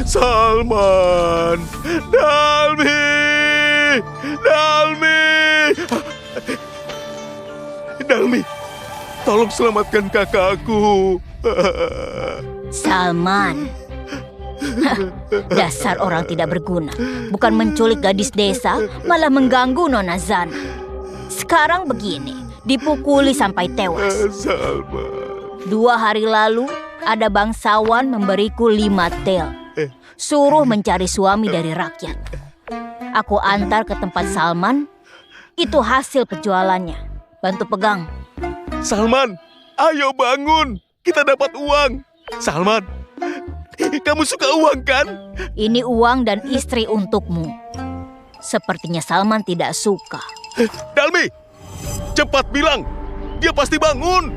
Salman! Dalmi! Dalmi! Dalmi, tolong selamatkan kakakku. Salman. Dasar orang tidak berguna. Bukan menculik gadis desa, malah mengganggu Nona Zana. Sekarang begini, dipukuli sampai tewas. Salman. 2 hari lalu, ada bangsawan memberiku 5 tel. Suruh mencari suami dari rakyat. Aku antar ke tempat Salman. Itu hasil penjualannya. Bantu pegang. Salman, ayo bangun. Kita dapat uang. Salman, kamu suka uang kan? Ini uang dan istri untukmu. Sepertinya Salman tidak suka. Dalmi, cepat bilang. Dia pasti bangun.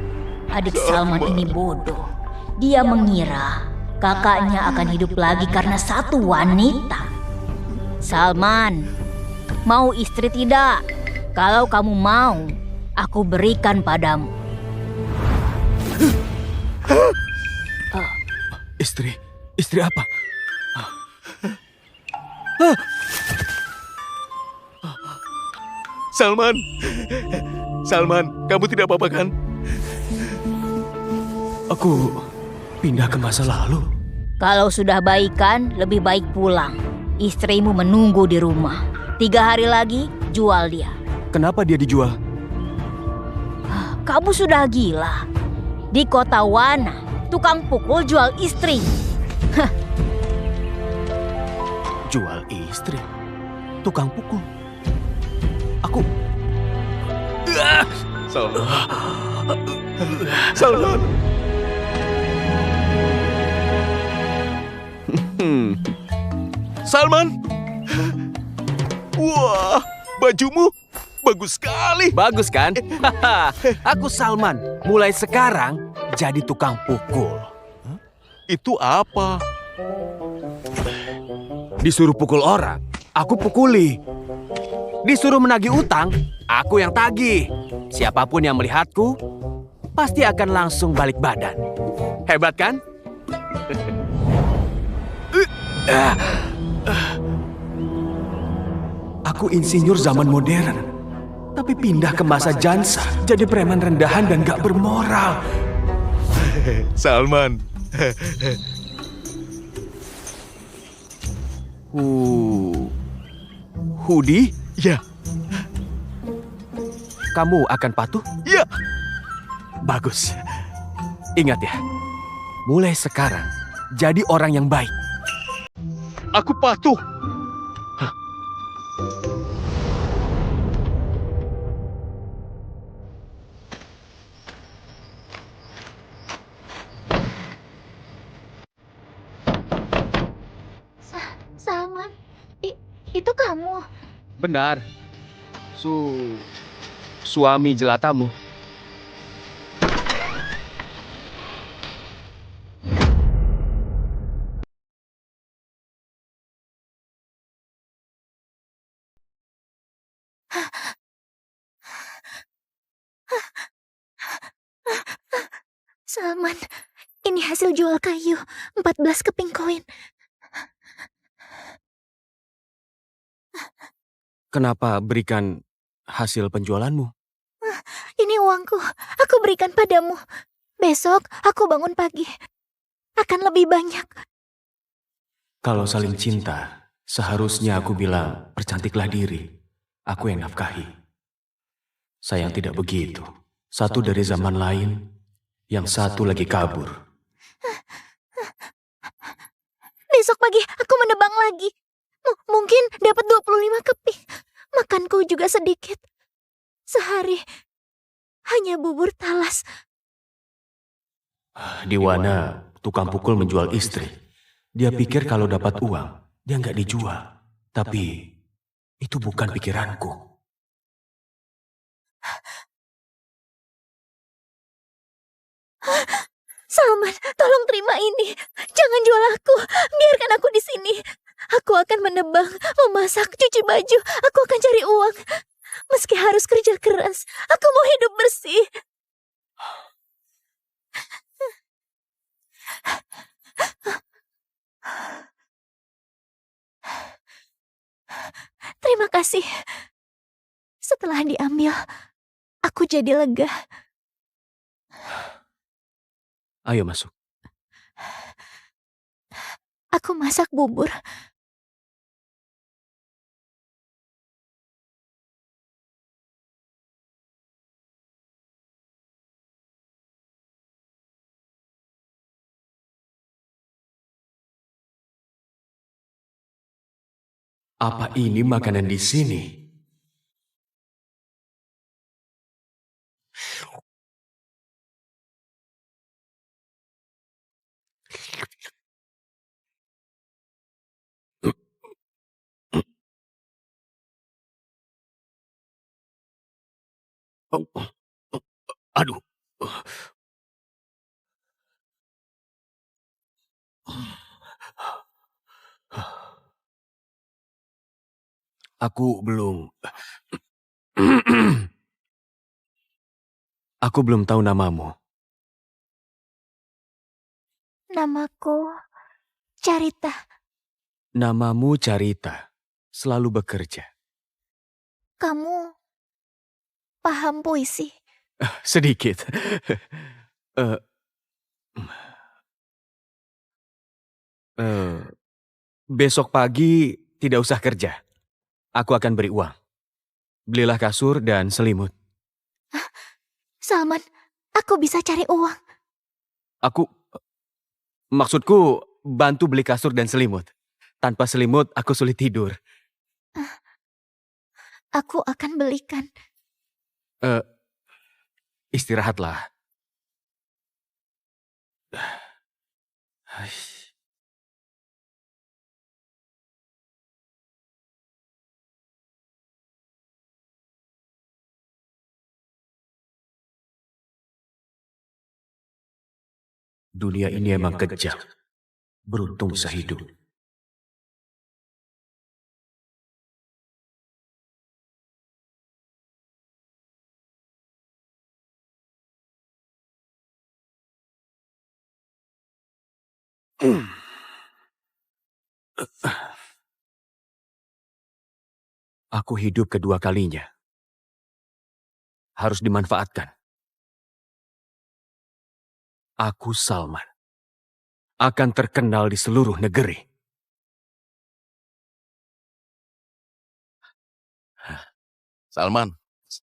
Adik Salman ini bodoh. Dia mengira kakaknya akan hidup lagi karena satu wanita. Salman, mau istri tidak? Kalau kamu mau, aku berikan padamu. Istri apa? Salman, kamu tidak apa-apa kan? Aku pindah ke masa lalu. Kalau sudah baikan, lebih baik pulang. Istrimu menunggu di rumah. 3 hari lagi, jual dia. Kenapa dia dijual? Kamu sudah gila. Di kota Wana, tukang pukul jual istri. Jual istri? Tukang pukul? Aku... Salman. Salman. Wah, bajumu bagus sekali. Bagus kan? Aku Salman. Mulai sekarang jadi tukang pukul. Itu apa? Disuruh pukul orang, aku pukuli. Disuruh menagih utang, aku yang tagih. Siapapun yang melihatku, pasti akan langsung balik badan. Hebat kan? Aku insinyur zaman modern, tapi pindah ke masa Jansa, jadi preman rendahan dan gak bermoral. Salman. Hudi, Ya, kamu akan patuh? ya. Bagus. Ingat ya, mulai sekarang jadi orang yang baik. Aku patuh. Salman, itu kamu? Benar. Suami jelatamu. Salman, ini hasil jual kayu, 14 keping koin. Kenapa berikan hasil penjualanmu? Ini uangku, aku berikan padamu. Besok aku bangun pagi, akan lebih banyak. Kalau saling cinta, seharusnya aku bilang, percantiklah diri. Aku yang nafkahi. Sayang tidak begitu. Satu dari zaman lain, yang satu lagi kabur. Besok pagi aku menebang lagi. Mungkin dapat 25 keping. Makanku juga sedikit. Sehari hanya bubur talas. Di Wana, tukang pukul menjual istri. Dia pikir kalau dapat uang, dia nggak dijual. Tapi, itu bukan pikiranku. Salman, tolong terima ini. Jangan jual aku. Biarkan aku di sini. Aku akan menebang, memasak, cuci baju. Aku akan cari uang. Meski harus kerja keras, aku mau hidup bersih. kasih. Setelah diambil, aku jadi lega. Ayo masuk. Aku masak bubur. Apa ini makanan di sini? Oh, aduh. Aku belum... Aku belum tahu namamu. Namaku Carita. Namamu Carita. Selalu bekerja. Kamu paham puisi? Sedikit. Eh, eh, besok pagi tidak usah kerja. Aku akan beri uang. Belilah kasur dan selimut. Salman, aku bisa cari uang. Maksudku, bantu beli kasur dan selimut. Tanpa selimut, aku sulit tidur. Aku akan belikan. Istirahatlah. Dunia ini emang kejam. Beruntung bisa hidup. Aku hidup kedua kalinya. Harus dimanfaatkan. Aku Salman. Akan terkenal di seluruh negeri. Salman,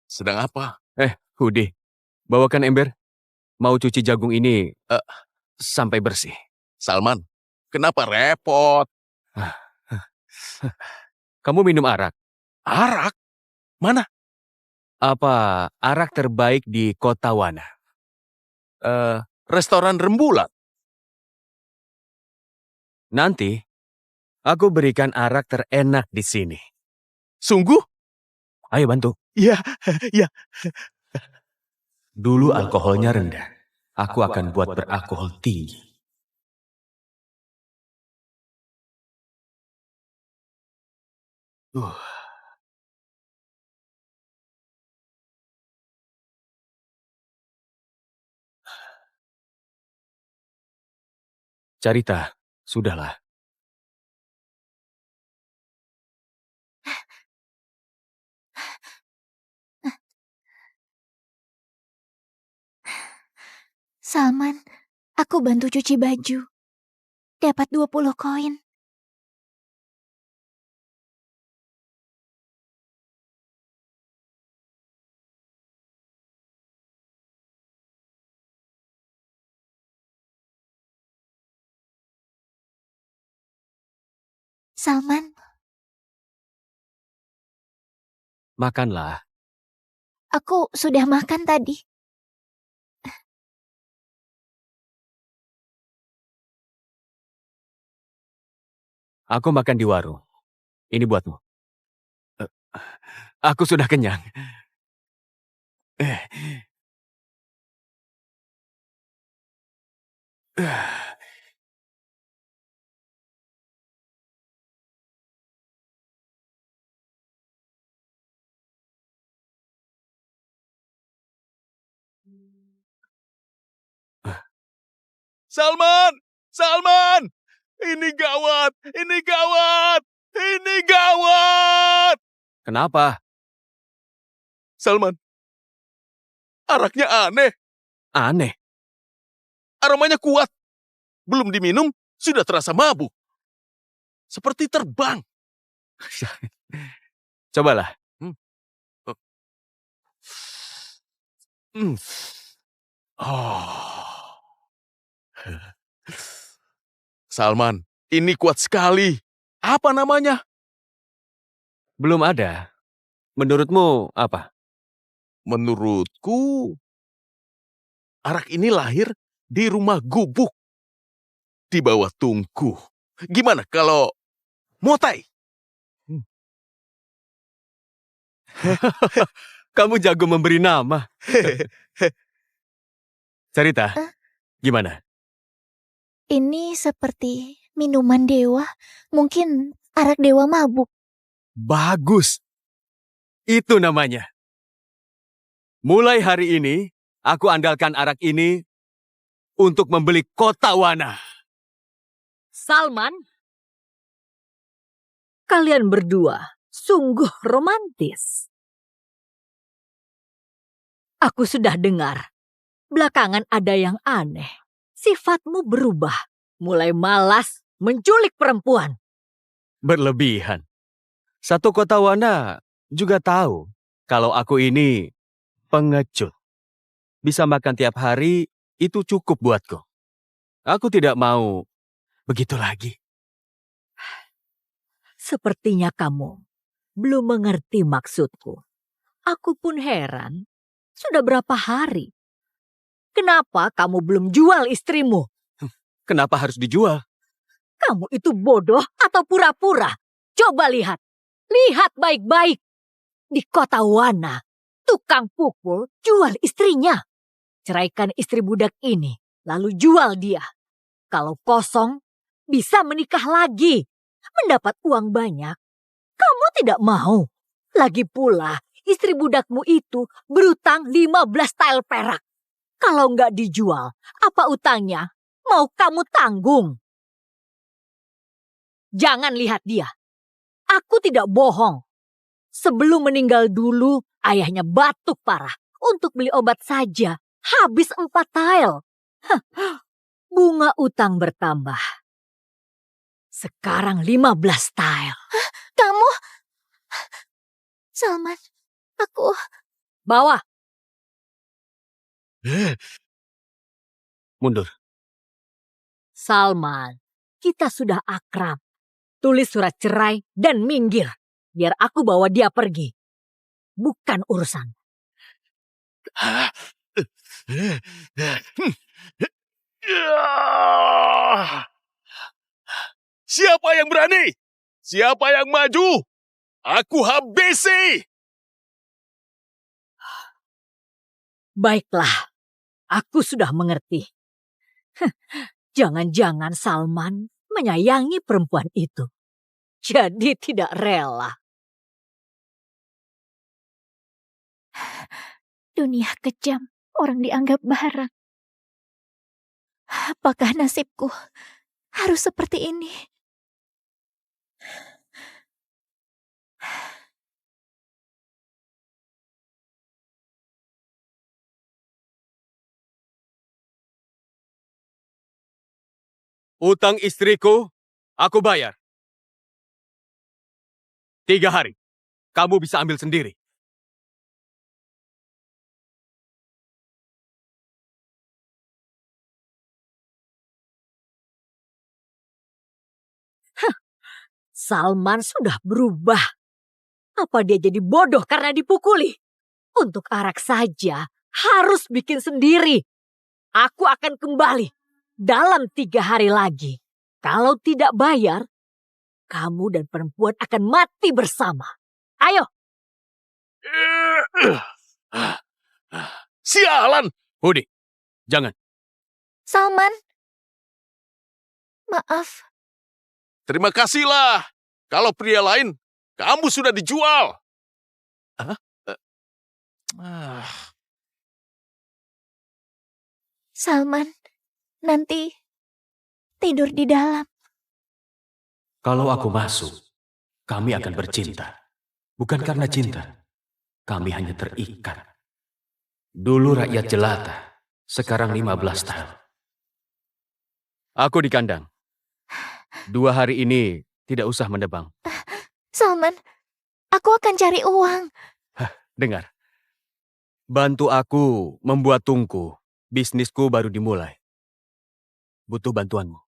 sedang apa? Hudi, bawakan ember. Mau cuci jagung ini sampai bersih. Salman, kenapa repot? Kamu minum arak? Arak? Mana? Apa arak terbaik di kota Wana? Restoran Rembulan. Nanti, aku berikan arak terenak di sini. Sungguh? Ayo bantu. Iya, iya. Dulu alkoholnya rendah. Aku akan buat beralkohol tinggi. Carita, sudahlah. Salman, aku bantu cuci baju. Dapat 20 koin. Salman, Makanlah. aku sudah makan tadi. Aku makan di warung. Ini buatmu. Aku sudah kenyang. Salman! Salman! Ini gawat! Ini gawat! Ini gawat! Kenapa? Salman, araknya aneh. Aneh. Aromanya kuat. Belum diminum, sudah terasa mabuk. Seperti terbang. Cobalah. Hmm. Oh. Salman, ini kuat sekali. Apa namanya? Belum ada. Menurutmu apa? Menurutku, arak ini lahir di rumah gubuk. Di bawah tungku. Gimana kalau motai? Kamu jago memberi nama. Cerita, gimana? Ini seperti minuman dewa. Mungkin arak dewa mabuk. Bagus. Itu namanya. Mulai hari ini, aku andalkan arak ini untuk membeli kota Wana. Salman, kalian berdua sungguh romantis. Aku sudah dengar, belakangan ada yang aneh. Sifatmu berubah, mulai malas menculik perempuan. Berlebihan. Satu kota Wana juga tahu kalau aku ini pengecut. Bisa makan tiap hari, itu cukup buatku. Aku tidak mau begitu lagi. Sepertinya kamu belum mengerti maksudku. Aku pun heran, sudah berapa hari? Kenapa kamu belum jual istrimu? Kenapa harus dijual? Kamu itu bodoh atau pura-pura? Coba lihat. Lihat baik-baik. Di kota Wana, tukang pukul jual istrinya. Ceraikan istri budak ini, lalu jual dia. Kalau kosong, bisa menikah lagi. Mendapat uang banyak. Kamu tidak mau. Lagi pula, istri budakmu itu berutang 15 tael perak. Kalau nggak dijual, apa utangnya? Mau kamu tanggung? Jangan lihat dia. Aku tidak bohong. Sebelum meninggal dulu, ayahnya batuk parah. Untuk beli obat saja, habis 4 tael. Hah, bunga utang bertambah. Sekarang 15 tael. Kamu? Salman, aku... Bawa. Mundur. Salman, kita sudah akrab. Tulis surat cerai dan minggir. Biar aku bawa dia pergi. Bukan urusan. Siapa yang berani? Siapa yang maju? Aku habisi! Baiklah, aku sudah mengerti. Jangan-jangan Salman menyayangi perempuan itu. Jadi tidak rela. Dunia kejam, orang dianggap barang. Apakah nasibku harus seperti ini? Utang istriku, aku bayar. 3 hari. Kamu bisa ambil sendiri. Salman sudah berubah. Apa dia jadi bodoh karena dipukuli? Untuk arak saja harus bikin sendiri. Aku akan kembali dalam 3 hari lagi. Kalau tidak bayar, kamu dan perempuan akan mati bersama. Ayo. Sialan! Hudi, jangan. Salman, maaf. Terima kasihlah. Kalau pria lain, kamu sudah dijual. Salman, nanti tidur di dalam. Kalau aku masuk, kami akan bercinta. Bukan karena cinta. Kami hanya terikat. Dulu rakyat jelata, sekarang 15 tahun. Aku di kandang. 2 hari ini tidak usah menebang. Salman, aku akan cari uang. Dengar. Bantu aku membuat tungku. Bisnisku baru dimulai. Butuh bantuanmu.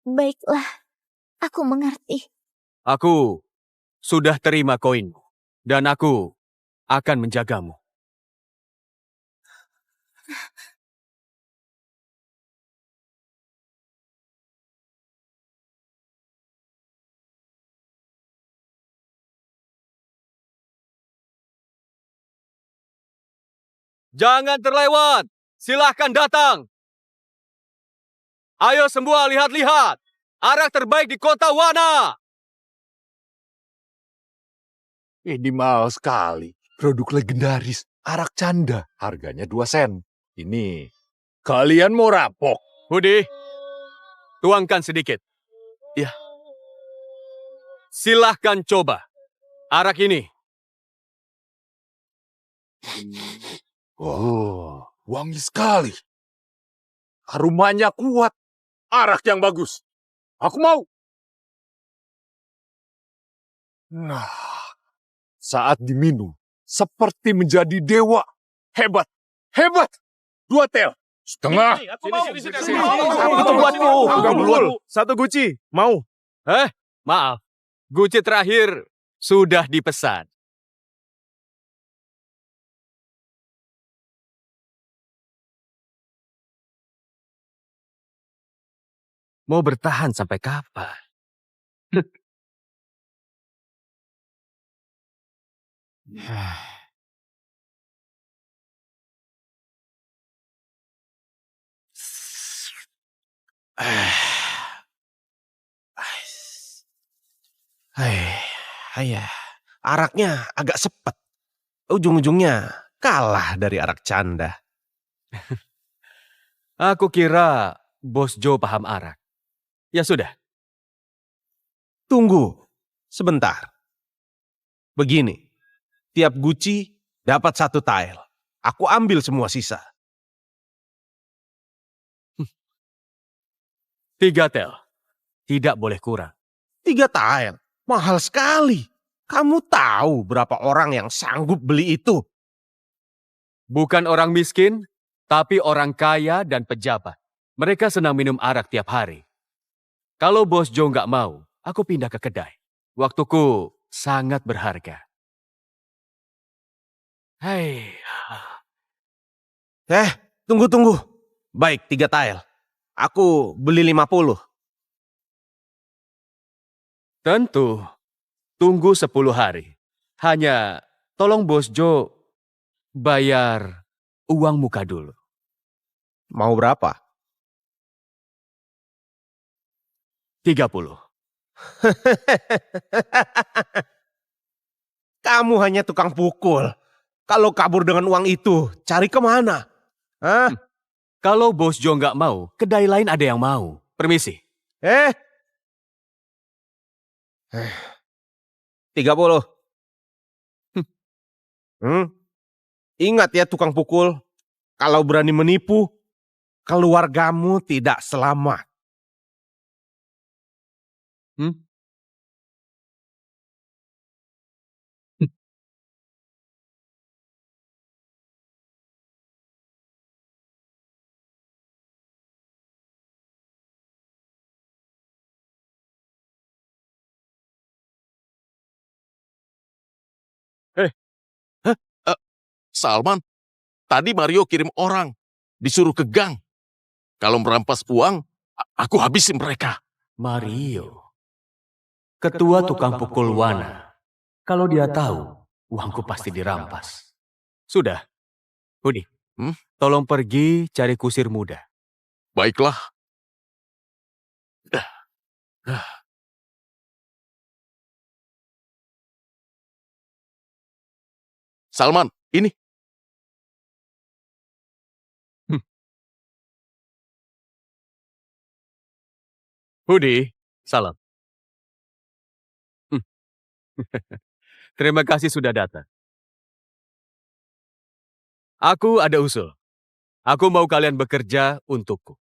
Baiklah, aku mengerti. Aku sudah terima koinmu. Dan aku akan menjagamu. Jangan terlewat. Silahkan datang. Ayo semua lihat-lihat. Arak terbaik di kota Wana. Ini mahal sekali. Produk legendaris. Arak canda. Harganya 2 sen. Ini. Kalian mau rapok? Hudi, tuangkan sedikit. Ya. Silahkan coba. Arak ini. Oh, wangi sekali. Aromanya kuat. Arak yang bagus. Aku mau. Nah, saat diminum, seperti menjadi dewa. Hebat, hebat. 2 tel. Setengah. Satu buatku. Satu guci. Mau? Maaf. Guci terakhir sudah dipesan. Mau bertahan sampai kapan? Araknya agak sepet. Ujung-ujungnya kalah dari arak canda. Aku kira Bos Joe paham arak. Ya sudah. Tunggu sebentar. Begini, tiap guci dapat 1 tile. Aku ambil semua sisa. 3 tel. Tidak boleh kurang. 3 tile? Mahal sekali. Kamu tahu berapa orang yang sanggup beli itu? Bukan orang miskin, tapi orang kaya dan pejabat. Mereka senang minum arak tiap hari. Kalau Bos Joe nggak mau, aku pindah ke kedai. Waktuku sangat berharga. Hei. Tunggu. Baik, 3 tile. Aku beli 50. Tentu. Tunggu 10 hari. Hanya tolong Bos Joe bayar uang muka dulu. Mau berapa? 30. Kamu hanya tukang pukul. Kalau kabur dengan uang itu, cari kemana? Hah? Kalau Bos Joe nggak mau, kedai lain ada yang mau. Permisi. 30. Ingat ya tukang pukul, kalau berani menipu, keluargamu tidak selamat. Salman, tadi Mario kirim orang, disuruh ke gang. Kalau merampas uang, aku habisin mereka. Mario. Ketua tukang pukul Wana. Kalau dia tahu, uangku pasti dirampas. Sudah. Hudi, tolong pergi cari kusir muda. Baiklah. Salman, ini. Hudi, salam. Terima kasih sudah datang. Aku ada usul. Aku mau kalian bekerja untukku.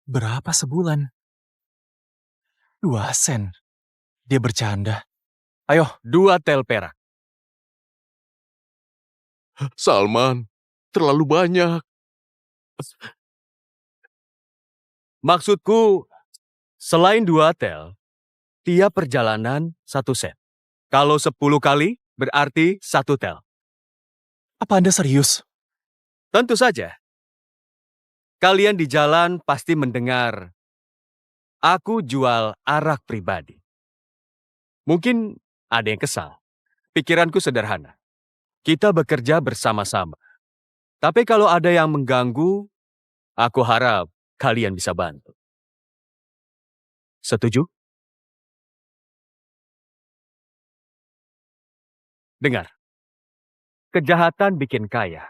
Berapa sebulan? 2 sen. Dia bercanda. Ayo, 2 tel perak. Salman, terlalu banyak. Maksudku, selain 2 tel, tiap perjalanan 1 sen. Kalau 10 kali, berarti 1 tel. apa Anda serius? Tentu saja. Kalian di jalan pasti mendengar, aku jual arak pribadi. Mungkin ada yang kesal. Pikiranku sederhana. Kita bekerja bersama-sama. Tapi kalau ada yang mengganggu, aku harap kalian bisa bantu. Setuju? Dengar. Kejahatan bikin kaya.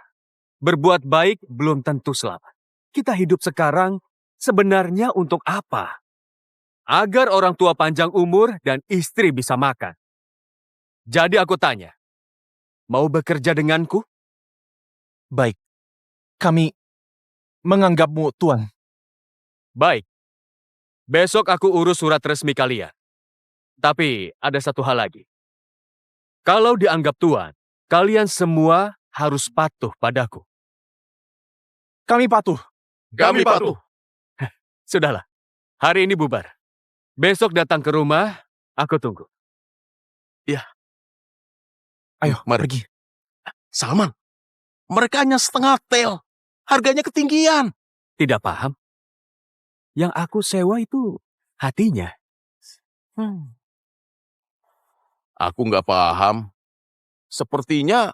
Berbuat baik belum tentu selamat. Kita hidup sekarang sebenarnya untuk apa? Agar orang tua panjang umur dan istri bisa makan. Jadi aku tanya, mau bekerja denganku? Baik. Kami menganggapmu tuan. Baik. Besok aku urus surat resmi kalian. Tapi ada satu hal lagi. Kalau dianggap tuan, kalian semua harus patuh padaku. Kami patuh. Kami patuh. Sudahlah, hari ini bubar. Besok datang ke rumah, aku tunggu. Ayo, Mari. pergi. Salman, mereka hanya setengah tel. Harganya ketinggian. Tidak paham? Yang aku sewa itu hatinya. Aku nggak paham. Sepertinya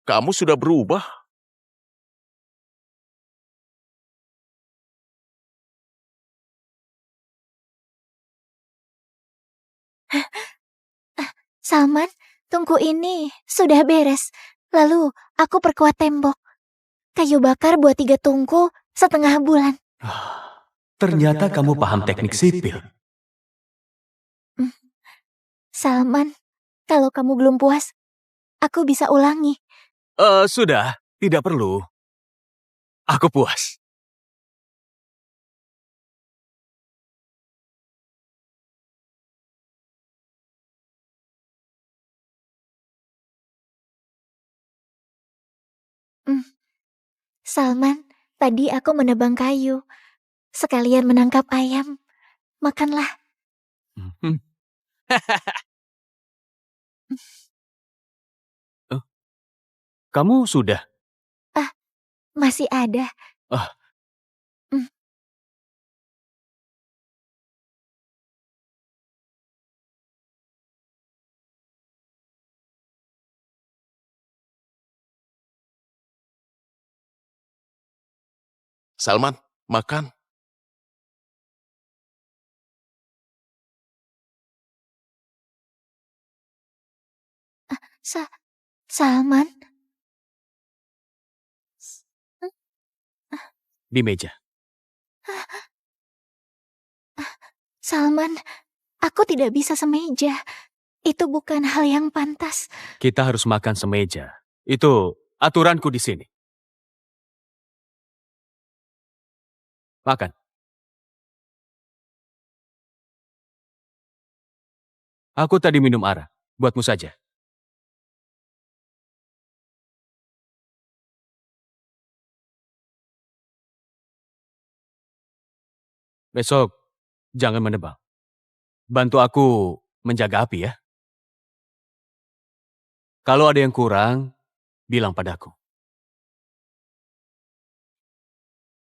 kamu sudah berubah. Salman, tungku ini sudah beres. Lalu aku perkuat tembok. Kayu bakar buat 3 tungku setengah bulan. Ternyata kamu paham teknik sipil. Salman, kalau kamu belum puas, aku bisa ulangi. Sudah, tidak perlu. Aku puas. Salman, tadi aku menebang kayu. Sekalian menangkap ayam. Makanlah. Kamu sudah? Masih ada. Ah. Salman, makan. Salman, Di meja. Salman, aku tidak bisa semeja. Itu bukan hal yang pantas. Kita harus makan semeja. Itu aturanku di sini. Makan. Aku tadi minum arak. Buatmu saja. Besok, jangan menebang. Bantu aku menjaga api ya. Kalau ada yang kurang, bilang padaku.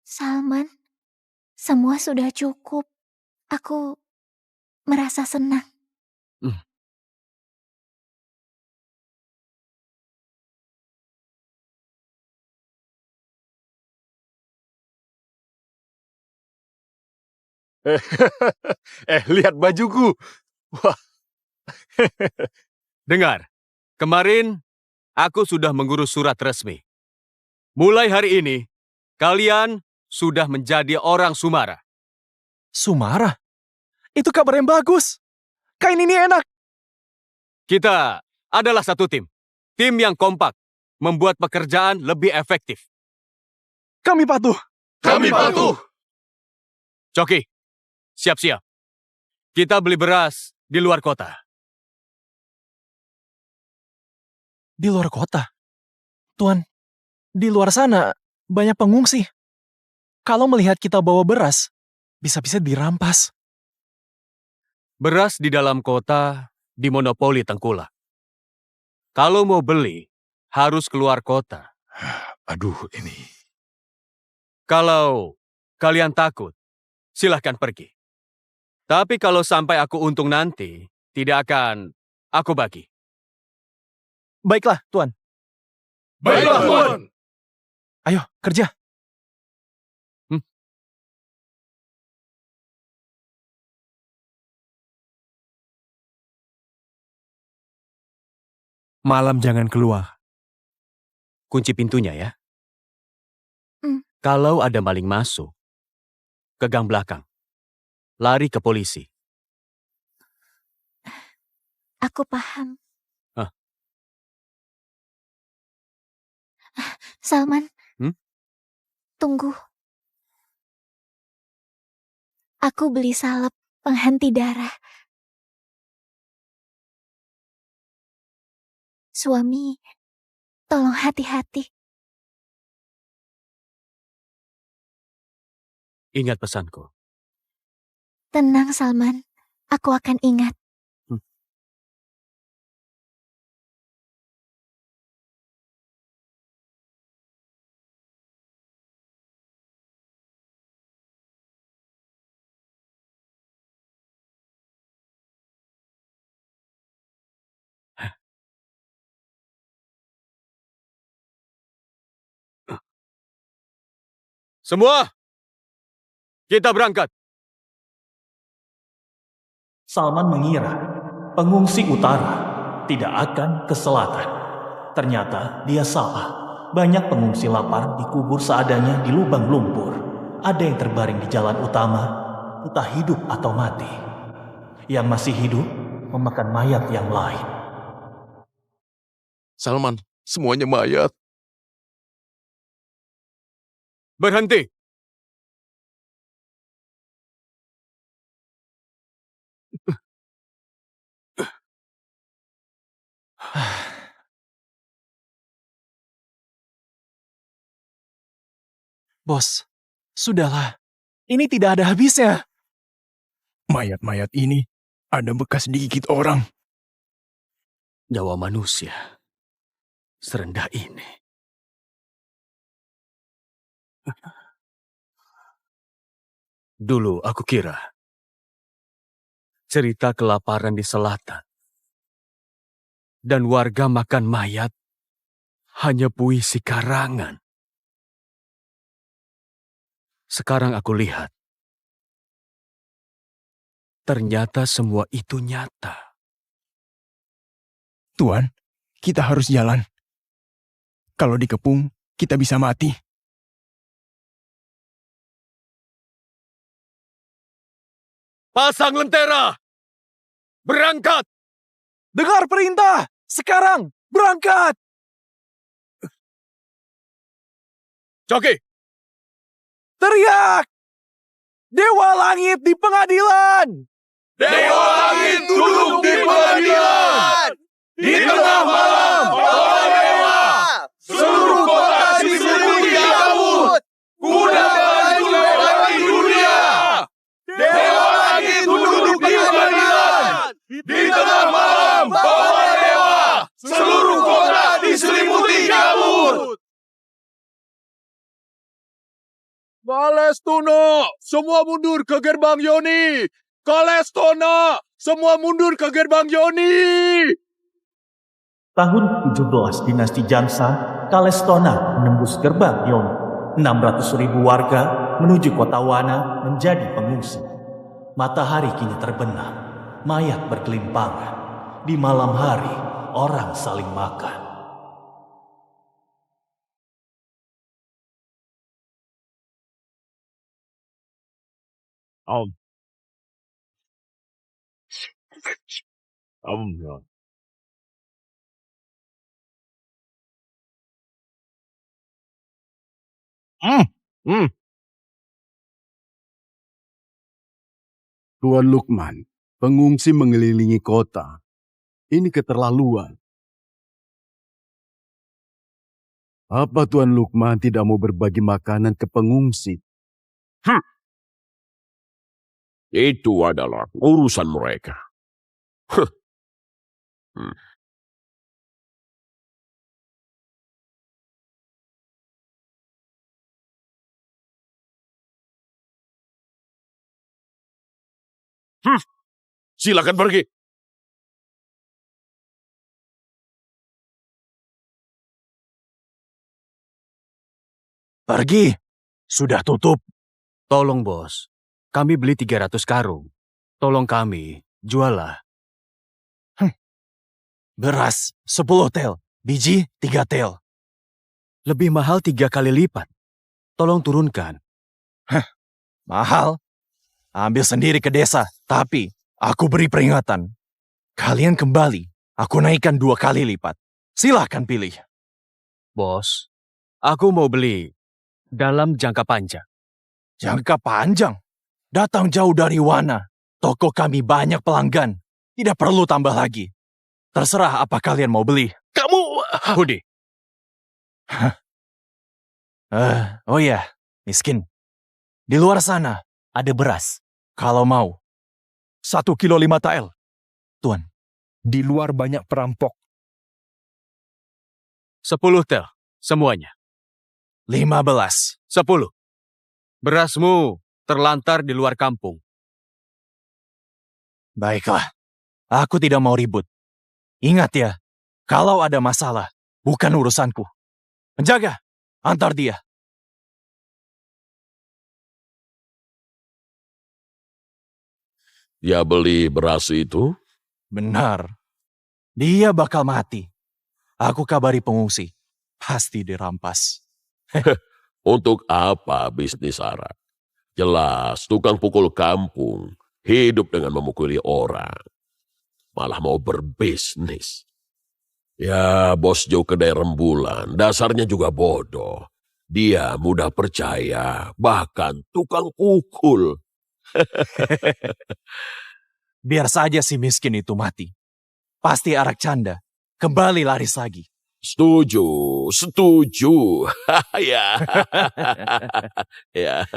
Salman, semua sudah cukup. Aku merasa senang. Lihat bajuku. Wah. Dengar, kemarin aku sudah mengurus surat resmi. Mulai hari ini, kalian sudah menjadi orang Sumara. Sumara? Itu kabar yang bagus. Kain ini enak. Kita adalah satu tim. Tim yang kompak, membuat pekerjaan lebih efektif. Kami patuh. Kami patuh. Coki, siap-siap. Kita beli beras di luar kota. Di luar kota? Tuan, di luar sana banyak pengungsi. Kalau melihat kita bawa beras, bisa-bisa dirampas. Beras di dalam kota dimonopoli tengkulak. Kalau mau beli, harus keluar kota. Aduh, ini. Kalau kalian takut, silahkan pergi. Tapi kalau sampai aku untung nanti, tidak akan aku bagi. Baiklah, Tuan. Baiklah, Tuan. Ayo, kerja. Malam jangan keluar. Kunci pintunya ya. Hmm. Kalau ada maling masuk, ke gang belakang. Lari ke polisi. Aku paham. Hah? Salman. Hmm? Tunggu. Aku beli salep penghenti darah. Suami, tolong hati-hati. Ingat pesanku. Tenang, Salman. Aku akan ingat. Semua, kita berangkat. Salman mengira pengungsi utara tidak akan ke selatan. Ternyata dia salah. Banyak pengungsi lapar dikubur seadanya di lubang lumpur. Ada yang terbaring di jalan utama, entah hidup atau mati. Yang masih hidup memakan mayat yang lain. Salman, semuanya mayat. Berhenti. Bos, sudahlah. Ini tidak ada habisnya. Mayat-mayat ini ada bekas digigit orang. Nyawa manusia serendah ini. Dulu aku kira cerita kelaparan di selatan dan warga makan mayat hanya puisi karangan. Sekarang aku lihat, ternyata semua itu nyata. Tuan, kita harus jalan. Kalau dikepung, kita bisa mati. Pasang lentera! Berangkat! Dengar perintah! Sekarang, berangkat! Coki! Teriak! Dewa langit di pengadilan! Dewa langit duduk di pengadilan. Di tengah malam, bawa dewa. Seluruh kota diselimuti kabut. Kuda melaju lewati dunia. Dewa langit duduk di pengadilan. Di tengah malam, bawa dewa. Seluruh kota diselimuti kabut. Kalestono, semua mundur ke gerbang Yoni. Kalestono, semua mundur ke gerbang Yoni. Tahun 17 dinasti Jansa, Kalestona menembus gerbang Yoni. 600.000 warga menuju kota Wana menjadi pengungsi. Matahari kini terbenam, mayat bergelimpangan. Di malam hari, orang saling makan. Tuan Lukman, pengungsi mengelilingi kota. Ini keterlaluan. Apa Tuan Lukman tidak mau berbagi makanan ke pengungsi? Itu adalah urusan mereka. Silakan pergi. Pergi. Sudah tutup. Tolong bos, kami beli 300 karung. Tolong kami, jualah. Beras 10 tel. Biji 3 tel. Lebih mahal 3 kali lipat. Tolong turunkan. Mahal. Ambil sendiri ke desa. Tapi aku beri peringatan. Kalian kembali. Aku naikkan 2 kali lipat. Silahkan pilih. Bos, aku mau beli dalam jangka panjang. Jangka panjang. Datang jauh dari Wana. Toko kami banyak pelanggan. Tidak perlu tambah lagi. Terserah apa kalian mau beli. Kamu... Hudi, Oh ya, miskin. Di luar sana ada beras. Kalau mau. 1 kilo 5 tael. Tuan. Di luar banyak perampok. 10 tel, semuanya. 15. 10. Berasmu terlantar di luar kampung. Baiklah. Aku tidak mau ribut. Ingat ya, kalau ada masalah, bukan urusanku. Penjaga, antar dia. Dia beli beras itu? Benar. Dia bakal mati. Aku kabari pengungsi. Pasti dirampas. Untuk apa bisnis Sarah? Jelas, tukang pukul kampung. Hidup dengan memukuli orang. Malah mau berbisnis. Ya, bos Joe kedai rembulan. Dasarnya juga bodoh. Dia mudah percaya. Bahkan tukang pukul. Biar saja si miskin itu mati. Pasti arak canda. Kembali laris lagi. Setuju. Ya. Ya.